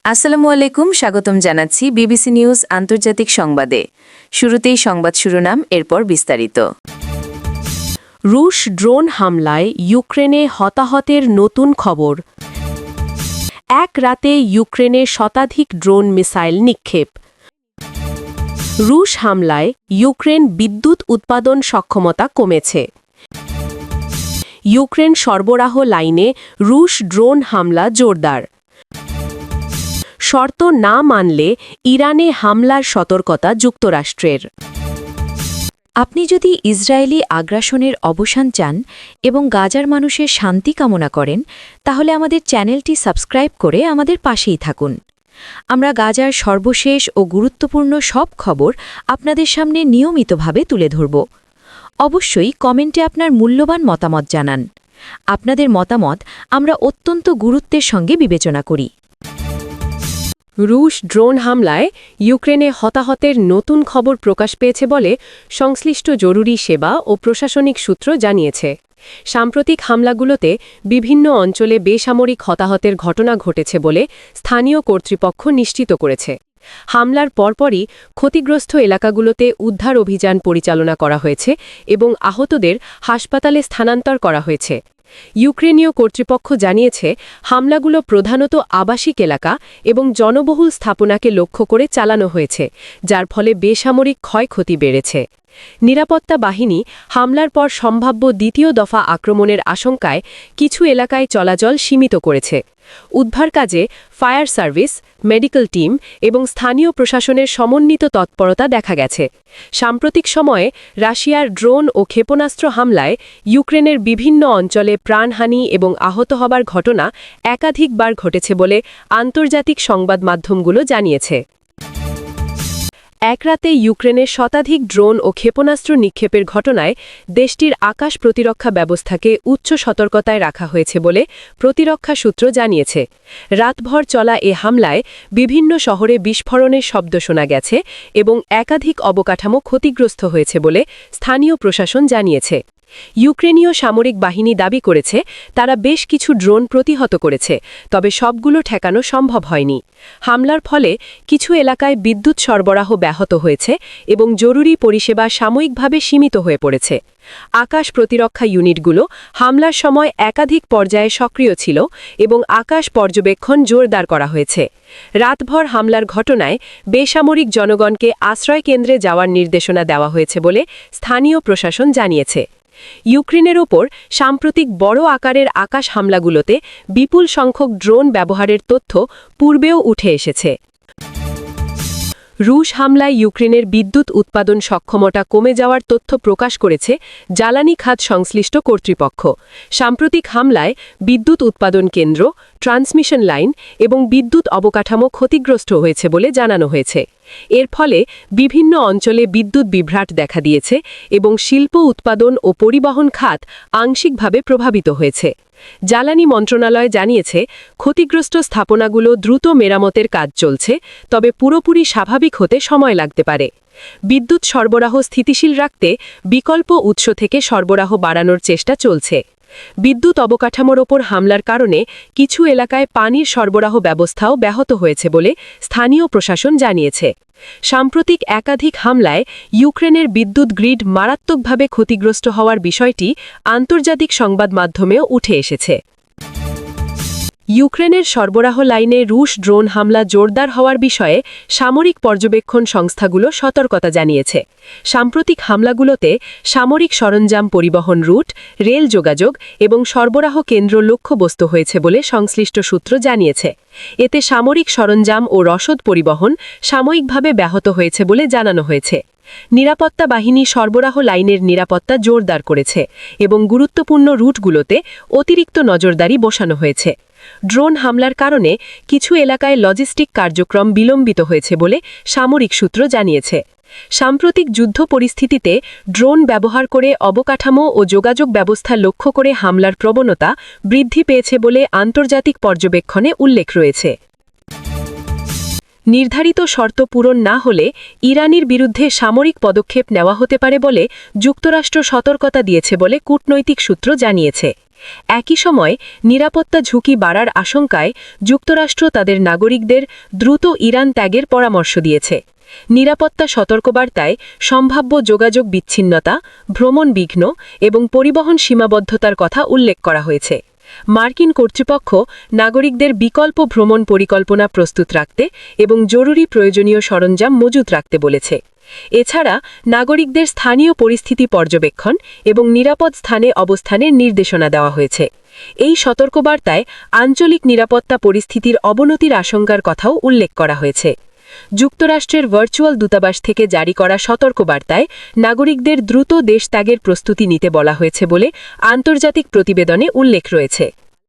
আসসালামু আলাইকুম, স্বাগতম জানাচ্ছি বিবিসি নিউজ আন্তর্জাতিক সংবাদে। শুরুতেই সংবাদ শিরোনাম, এরপর বিস্তারিত। রুশ ড্রোন হামলায় ইউক্রেনে হতাহতের নতুন খবর। এক রাতে ইউক্রেনে শতাধিক ড্রোন মিসাইল নিক্ষেপ। রুশ হামলায় ইউক্রেন বিদ্যুৎ উৎপাদন সক্ষমতা কমেছে। ইউক্রেন সরবরাহ লাইনে রুশ ড্রোন হামলা জোরদার। শর্ত না মানলে ইরানে হামলার সতর্কতা যুক্তরাষ্ট্রের। আপনি যদি ইসরায়েলি আগ্রাসনের অবসান চান এবং গাজার মানুষের শান্তি কামনা করেন, তাহলে আমাদের চ্যানেলটি সাবস্ক্রাইব করে আমাদের পাশেই থাকুন। আমরা গাজার সর্বশেষ ও গুরুত্বপূর্ণ সব খবর আপনাদের সামনে নিয়মিতভাবে তুলে ধরব। অবশ্যই কমেন্টে আপনার মূল্যবান মতামত জানান। আপনাদের মতামত আমরা অত্যন্ত গুরুত্বের সঙ্গে বিবেচনা করি। রুশ ড্রোন হামলায় ইউক্রেনে হতাহতের নতুন খবর প্রকাশ পেয়েছে বলে সংশ্লিষ্ট জরুরি সেবা ও প্রশাসনিক সূত্র জানিয়েছে। সাম্প্রতিক হামলাগুলোতে বিভিন্ন অঞ্চলে বেসামরিক হতাহতের ঘটনা ঘটেছে বলে স্থানীয় কর্তৃপক্ষ নিশ্চিত করেছে। হামলার পরপরই ক্ষতিগ্রস্ত এলাকাগুলোতে উদ্ধার অভিযান পরিচালনা করা হয়েছে এবং আহতদের হাসপাতালে স্থানান্তর করা হয়েছে। ইউক্রেনীয় কর্তৃপক্ষ জানিয়েছে, হামলাগুলো প্রধানত আবাসিক এলাকা এবং জনবহুল স্থাপনাকে লক্ষ্য করে চালানো হয়েছে, যার ফলে বেসামরিক ক্ষয়ক্ষতি বেড়েছে। নিরাপত্তা বাহিনী হামলার পর সম্ভাব্য দ্বিতীয় দফা আক্রমণের আশঙ্কায় কিছু এলাকায় চলাচল সীমিত করেছে। উদ্ধার কাজে ফায়ার সার্ভিস, মেডিকেল টিম এবং স্থানীয় প্রশাসনের সমন্বিত তৎপরতা দেখা গেছে। সাম্প্রতিক সময়ে রাশিয়ার ড্রোন ও ক্ষেপণাস্ত্র হামলায় ইউক্রেনের বিভিন্ন অঞ্চলে প্রাণহানি এবং আহত হবার ঘটনা একাধিকবার ঘটেছে বলে আন্তর্জাতিক সংবাদ মাধ্যমগুলো জানিয়েছে। এক রাতে ইউক্রেনের শতাধিক ড্রোন ও ক্ষেপণাস্ত্র নিক্ষেপের ঘটনায় দেশটির আকাশ প্রতিরক্ষা ব্যবস্থাকে উচ্চ সতর্কতায় রাখা হয়েছে বলে প্রতিরক্ষা সূত্র জানিয়েছে। রাতভর চলা এ হামলায় বিভিন্ন শহরে বিস্ফোরণের শব্দ শোনা গেছে এবং একাধিক অবকাঠামো ক্ষতিগ্রস্ত হয়েছে বলে স্থানীয় প্রশাসন জানিয়েছে। ইউক্রেনীয় সামরিক বাহিনী দাবি করেছে, তারা বেশ কিছু ড্রোন প্রতিহত করেছে, তবে সবগুলো ঠেকানো সম্ভব হয়নি। হামলার ফলে কিছু এলাকায় বিদ্যুৎ সরবরাহ ব্যাহত হয়েছে এবং জরুরি পরিষেবা সাময়িকভাবে সীমিত হয়ে পড়েছে। আকাশ প্রতিরক্ষা ইউনিটগুলো হামলার সময় একাধিক পর্যায়ে সক্রিয় ছিল এবং আকাশ পর্যবেক্ষণ জোরদার করা হয়েছে। রাতভর হামলার ঘটনায় বেসামরিক জনগণকে আশ্রয়কেন্দ্রে যাওয়ার নির্দেশনা দেওয়া হয়েছে বলে স্থানীয় প্রশাসন জানিয়েছে। ইউক্রেনের ওপর সাম্প্রতিক বড় আকারের আকাশ হামলাগুলোতে বিপুল সংখ্যক ড্রোন ব্যবহারের তথ্য পূর্বেও উঠে এসেছে। রুশ হামলায় ইউক্রেনের বিদ্যুৎ উৎপাদন সক্ষমতা কমে যাওয়ার তথ্য প্রকাশ করেছে জ্বালানি খাত সংশ্লিষ্ট কর্তৃপক্ষ। সাম্প্রতিক হামলায় বিদ্যুৎ উৎপাদন কেন্দ্র, ট্রান্সমিশন লাইন এবং বিদ্যুৎ অবকাঠামো ক্ষতিগ্রস্ত হয়েছে বলে জানানো হয়েছে। এর ফলে বিভিন্ন অঞ্চলে বিদ্যুৎ বিভ্রাট দেখা দিয়েছে এবং শিল্প উৎপাদন ও পরিবহন খাত আংশিকভাবে প্রভাবিত হয়েছে। জ্বালানি মন্ত্রণালয় জানিয়েছে, ক্ষতিগ্রস্ত স্থাপনাগুলো দ্রুত মেরামতের কাজ চলছে, তবে পুরোপুরি স্বাভাবিক হতে সময় লাগতে পারে। বিদ্যুৎ সরবরাহ স্থিতিশীল রাখতে বিকল্প উৎস থেকে সরবরাহ বাড়ানোর চেষ্টা চলছে। বিদ্যুৎ অবকাঠামোর ওপর হামলার কারণে কিছু এলাকায় পানির সরবরাহ ব্যবস্থাও ব্যাহত হয়েছে বলে স্থানীয় প্রশাসন জানিয়েছে। সাম্প্রতিক একাধিক হামলায় ইউক্রেনের বিদ্যুৎ গ্রিড মারাত্মকভাবে ক্ষতিগ্রস্ত হওয়ার বিষয়টি আন্তর্জাতিক সংবাদ মাধ্যমেও উঠে এসেছে। ইউক্রেনের সরবরাহ লাইনে রুশ ড্রোন হামলা জোরদার হওয়ার বিষয়ে সামরিক পর্যবেক্ষণ সংস্থাগুলো সতর্কতা জানিয়েছে। সাম্প্রতিক হামলাগুলোতে সামরিক সরঞ্জাম পরিবহন রুট, রেল যোগাযোগ এবং সরবরাহ কেন্দ্র লক্ষ্যবস্তু হয়েছে বলে সংশ্লিষ্ট সূত্র জানিয়েছে। এতে সামরিক সরঞ্জাম ও রসদ পরিবহন সাময়িকভাবে ব্যাহত হয়েছে বলে জানানো হয়েছে। নিরাপত্তা বাহিনী সরবরাহ লাইনের নিরাপত্তা জোরদার করেছে এবং গুরুত্বপূর্ণ রুটগুলোতে অতিরিক্ত নজরদারি বসানো হয়েছে। ড্রোন হামলার কারণে কিছু এলাকায় লজিস্টিক কার্যক্রম বিলম্বিত হয়েছে বলে সামরিক সূত্র জানিয়েছে। সাম্প্রতিক যুদ্ধ পরিস্থিতিতে ড্রোন ব্যবহার করে অবকাঠামো ও যোগাযোগ ব্যবস্থা লক্ষ্য করে হামলার প্রবণতা বৃদ্ধি পেয়েছে বলে আন্তর্জাতিক পর্যবেক্ষণে উল্লেখ রয়েছে। নির্ধারিত শর্ত পূরণ না হলে ইরানের বিরুদ্ধে সামরিক পদক্ষেপ নেওয়া হতে পারে বলে যুক্তরাষ্ট্র সতর্কতা দিয়েছে বলে কূটনৈতিক সূত্র জানিয়েছে। একই সময় নিরাপত্তা ঝুঁকি বাড়ার আশঙ্কায় যুক্তরাষ্ট্র তাদের নাগরিকদের দ্রুত ইরান ত্যাগের পরামর্শ দিয়েছে। নিরাপত্তা সতর্কবার্তায় সম্ভাব্য যোগাযোগ বিচ্ছিন্নতা, ভ্রমণ বিঘ্ন এবং পরিবহন সীমাবদ্ধতার কথা উল্লেখ করা হয়েছে। মার্কিন কর্তৃপক্ষ নাগরিকদের বিকল্প ভ্রমণ পরিকল্পনা প্রস্তুত রাখতে এবং জরুরি প্রয়োজনীয় সরঞ্জাম মজুত রাখতে বলেছে। এছাড়া নাগরিকদের স্থানীয় পরিস্থিতি পর্যবেক্ষণ এবং নিরাপদ স্থানে অবস্থানের নির্দেশনা দেওয়া হয়েছে। এই সতর্কবার্তায় আঞ্চলিক নিরাপত্তা পরিস্থিতির অবনতির আশঙ্কার কথাও উল্লেখ করা হয়েছে। যুক্তরাষ্ট্রের ভার্চুয়াল দূতাবাস থেকে জারি করা সতর্কবার্তায় নাগরিকদের দ্রুত দেশ ত্যাগের প্রস্তুতি নিতে বলা হয়েছে বলে আন্তর্জাতিক প্রতিবেদনে উল্লেখ রয়েছে।